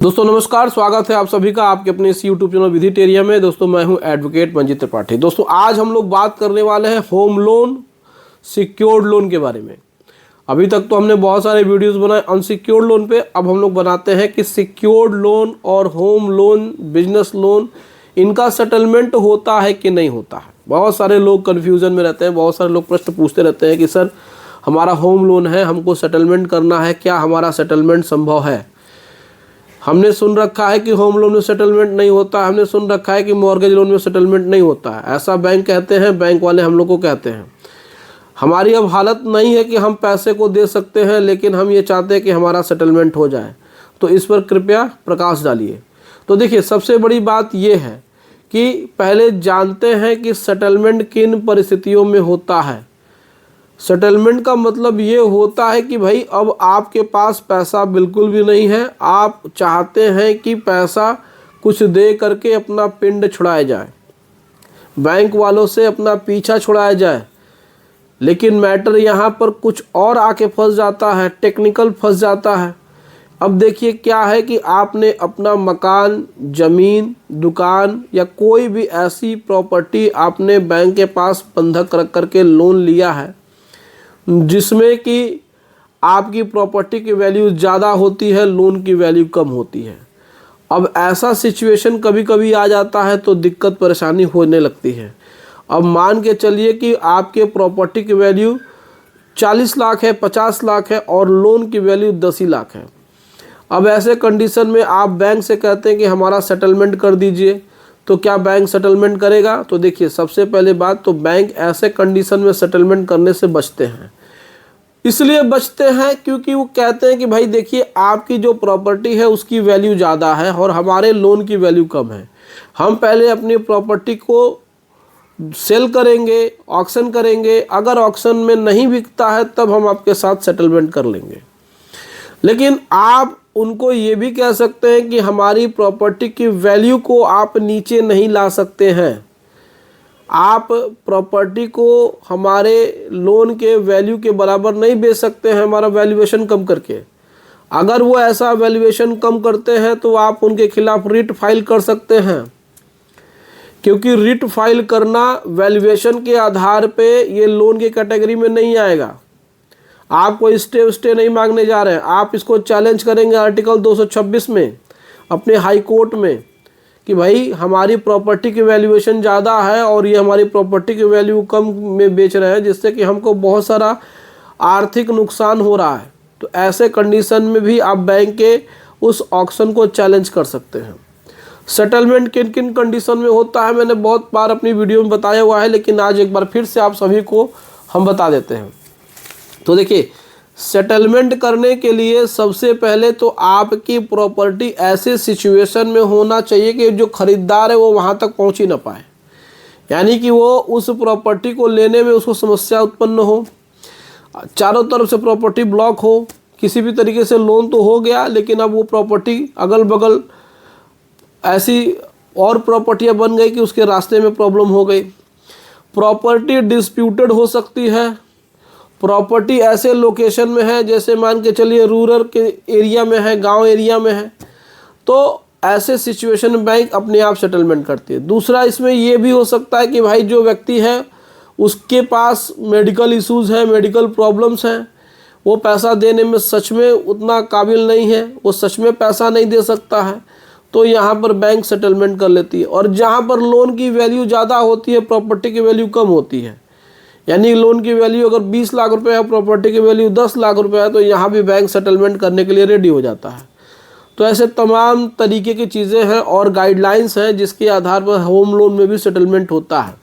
दोस्तों नमस्कार, स्वागत है आप सभी का आपके अपने इस यूट्यूब चैनल विधिटेरिया में। दोस्तों मैं हूं एडवोकेट मंजीत त्रिपाठी। दोस्तों आज हम लोग बात करने वाले हैं होम लोन, सिक्योर्ड लोन के बारे में। अभी तक तो हमने बहुत सारे वीडियोस बनाए अनसिक्योर्ड लोन पे, अब हम लोग बनाते हैं कि सिक्योर्ड लोन और होम लोन, बिजनेस लोन, इनका सेटलमेंट होता है कि नहीं होता है। बहुत सारे लोग कन्फ्यूज़न में रहते हैं, बहुत सारे लोग प्रश्न पूछते रहते हैं कि सर हमारा होम लोन है, हमको सेटलमेंट करना है, क्या हमारा सेटलमेंट संभव है। हमने सुन रखा है कि होम लोन में सेटलमेंट नहीं होता, हमने सुन रखा है कि मॉर्गेज लोन में सेटलमेंट नहीं होता है। ऐसा बैंक कहते हैं, बैंक वाले हम लोग को कहते हैं। हमारी अब हालत नहीं है कि हम पैसे को दे सकते हैं, लेकिन हम ये चाहते हैं कि हमारा सेटलमेंट हो जाए। तो इस पर कृपया प्रकाश डालिए। तो देखिए, सबसे बड़ी बात ये है कि पहले जानते हैं कि सेटलमेंट किन परिस्थितियों में होता है। सेटलमेंट का मतलब ये होता है कि भाई अब आपके पास पैसा बिल्कुल भी नहीं है, आप चाहते हैं कि पैसा कुछ दे करके अपना पिंड छुड़ाया जाए, बैंक वालों से अपना पीछा छुड़ाया जाए। लेकिन मैटर यहाँ पर कुछ और आके फंस जाता है, टेक्निकल फंस जाता है। अब देखिए क्या है कि आपने अपना मकान, ज़मीन, दुकान या कोई भी ऐसी प्रॉपर्टी आपने बैंक के पास बंधक रख करके लोन लिया है जिसमें कि आपकी प्रॉपर्टी की वैल्यू ज़्यादा होती है, लोन की वैल्यू कम होती है। अब ऐसा सिचुएशन कभी कभी आ जाता है तो दिक्कत परेशानी होने लगती है। अब मान के चलिए कि आपके प्रॉपर्टी की वैल्यू 40 लाख है, 50 लाख है और लोन की वैल्यू 10 ही लाख है। अब ऐसे कंडीशन में आप बैंक से कहते हैं कि हमारा सेटलमेंट कर दीजिए, तो क्या बैंक सेटलमेंट करेगा? तो देखिए, सबसे पहले बात तो बैंक ऐसे कंडीशन में सेटलमेंट करने से बचते हैं। इसलिए बचते हैं क्योंकि वो कहते हैं कि भाई देखिए, आपकी जो प्रॉपर्टी है उसकी वैल्यू ज़्यादा है और हमारे लोन की वैल्यू कम है। हम पहले अपनी प्रॉपर्टी को सेल करेंगे, ऑक्शन करेंगे। अगर ऑक्शन में नहीं बिकता है तब हम आपके साथ सेटलमेंट कर लेंगे। लेकिन आप उनको ये भी कह सकते हैं कि हमारी प्रॉपर्टी की वैल्यू को आप नीचे नहीं ला सकते हैं। आप प्रॉपर्टी को हमारे लोन के वैल्यू के बराबर नहीं बेच सकते हैं हमारा वैल्यूएशन कम करके। अगर वो ऐसा वैल्यूएशन कम करते हैं तो आप उनके खिलाफ रिट फाइल कर सकते हैं, क्योंकि रिट फाइल करना वैल्यूएशन के आधार पे ये लोन की कैटेगरी में नहीं आएगा। आप कोई स्टे नहीं मांगने जा रहे हैं, आप इसको चैलेंज करेंगे आर्टिकल 226 में अपने हाई कोर्ट में कि भाई हमारी प्रॉपर्टी की वैल्यूएशन ज़्यादा है और ये हमारी प्रॉपर्टी की वैल्यू कम में बेच रहे हैं, जिससे कि हमको बहुत सारा आर्थिक नुकसान हो रहा है। तो ऐसे कंडीशन में भी आप बैंक के उस ऑक्शन को चैलेंज कर सकते हैं। सेटलमेंट किन किन कंडीशन में होता है मैंने बहुत बार अपनी वीडियो में बताया हुआ है, लेकिन आज एक बार फिर से आप सभी को हम बता देते हैं। तो देखिए, सेटलमेंट करने के लिए सबसे पहले तो आपकी प्रॉपर्टी ऐसे सिचुएशन में होना चाहिए कि जो खरीदार है वो वहाँ तक पहुँच ही ना पाए, यानी कि वो उस प्रॉपर्टी को लेने में उसको समस्या उत्पन्न हो, चारों तरफ से प्रॉपर्टी ब्लॉक हो, किसी भी तरीके से लोन तो हो गया लेकिन अब वो प्रॉपर्टी अगल बगल ऐसी और प्रॉपर्टियाँ बन गई कि उसके रास्ते में प्रॉब्लम हो गई। प्रॉपर्टी डिस्प्यूटेड हो सकती है। प्रॉपर्टी ऐसे लोकेशन में है जैसे मान के चलिए रूरल के एरिया में है, गांव एरिया में है, तो ऐसे सिचुएशन में बैंक अपने आप सेटलमेंट करती है। दूसरा इसमें ये भी हो सकता है कि भाई जो व्यक्ति है उसके पास मेडिकल इश्यूज़ हैं, मेडिकल प्रॉब्लम्स हैं, वो पैसा देने में सच में उतना काबिल नहीं है, वो सच में पैसा नहीं दे सकता है, तो यहाँ पर बैंक सेटलमेंट कर लेती है। और जहाँ पर लोन की वैल्यू ज़्यादा होती है, प्रॉपर्टी की वैल्यू कम होती है, यानी लोन की वैल्यू अगर 20 लाख रुपए है, प्रॉपर्टी की वैल्यू 10 लाख रुपए है, तो यहाँ भी बैंक सेटलमेंट करने के लिए रेडी हो जाता है। तो ऐसे तमाम तरीके की चीज़ें हैं और गाइडलाइंस हैं जिसके आधार पर होम लोन में भी सेटलमेंट होता है।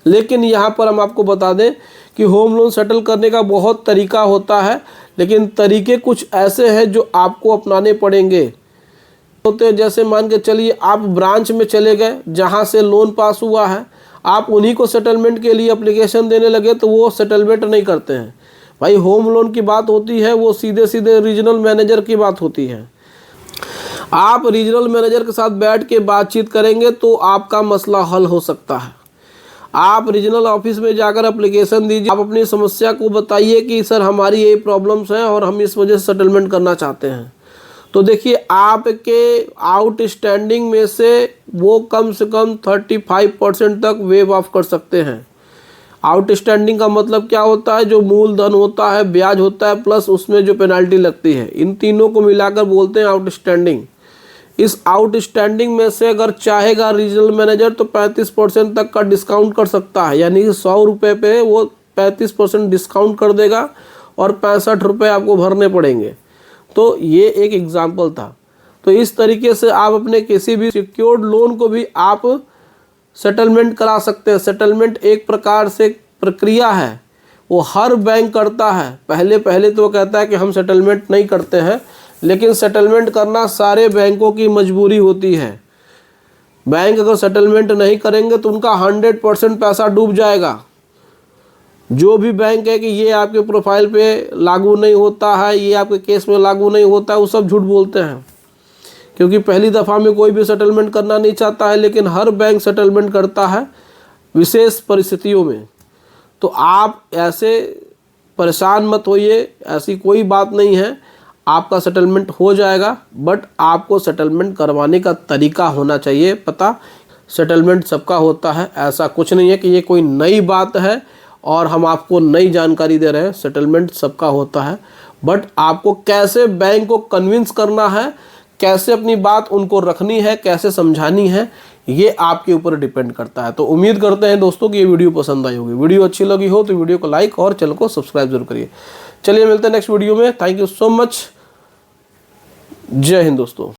लेकिन यहाँ पर हम आपको बता दें कि होम लोन सेटल करने का बहुत तरीका होता है, लेकिन तरीके कुछ ऐसे हैं जो आपको अपनाने पड़ेंगे। होते हैं जैसे मान के चलिए आप ब्रांच में चले गए जहाँ से लोन पास हुआ है, आप उन्हीं को सेटलमेंट के लिए एप्लीकेशन देने लगे तो वो सेटलमेंट नहीं करते हैं। भाई होम लोन की बात होती है वो सीधे सीधे रीजनल मैनेजर की बात होती है। आप रीजनल मैनेजर के साथ बैठ के बातचीत करेंगे तो आपका मसला हल हो सकता है। आप रीजनल ऑफिस में जाकर एप्लीकेशन दीजिए, आप अपनी समस्या को बताइए कि सर हमारी ये प्रॉब्लम्स हैं और हम इस वजह से सेटलमेंट करना चाहते हैं। तो देखिए आपके आउटस्टैंडिंग में से वो कम से कम 35% तक वेव ऑफ कर सकते हैं। आउटस्टैंडिंग का मतलब क्या होता है, जो मूलधन होता है, ब्याज होता है, प्लस उसमें जो पेनल्टी लगती है, इन तीनों को मिलाकर बोलते हैं आउटस्टैंडिंग। इस आउटस्टैंडिंग में से अगर चाहेगा रीजनल मैनेजर तो 35% तक का डिस्काउंट कर सकता है, यानी कि 100 रुपये पे वो 35% डिस्काउंट कर देगा और 65 रुपये आपको भरने पड़ेंगे। तो ये एक एग्जाम्पल था। तो इस तरीके से आप अपने किसी भी सिक्योर्ड लोन को भी आप सेटलमेंट करा सकते हैं। सेटलमेंट एक प्रकार से प्रक्रिया है, वो हर बैंक करता है। पहले तो वो कहता है कि हम सेटलमेंट नहीं करते हैं, लेकिन सेटलमेंट करना सारे बैंकों की मजबूरी होती है। बैंक अगर सेटलमेंट नहीं करेंगे तो उनका 100% पैसा डूब जाएगा। जो भी बैंक है कि ये आपके प्रोफाइल पे लागू नहीं होता है, ये आपके केस में लागू नहीं होता है, वो सब झूठ बोलते हैं, क्योंकि पहली दफ़ा में कोई भी सेटलमेंट करना नहीं चाहता है, लेकिन हर बैंक सेटलमेंट करता है विशेष परिस्थितियों में। तो आप ऐसे परेशान मत होइए, ऐसी कोई बात नहीं है, आपका सेटलमेंट हो जाएगा। बट आपको सेटलमेंट करवाने का तरीका होना चाहिए पता। सेटलमेंट सबका होता है, ऐसा कुछ नहीं है कि ये कोई नई बात है और हम आपको नई जानकारी दे रहे हैं। सेटलमेंट सबका होता है, बट आपको कैसे बैंक को कन्विंस करना है, कैसे अपनी बात उनको रखनी है, कैसे समझानी है, ये आपके ऊपर डिपेंड करता है। तो उम्मीद करते हैं दोस्तों कि ये वीडियो पसंद आई होगी। वीडियो अच्छी लगी हो तो वीडियो को लाइक और चैनल को सब्सक्राइब जरूर करिए। चलिए मिलते हैं नेक्स्ट वीडियो में। Thank you so much. जय हिंद दोस्तों।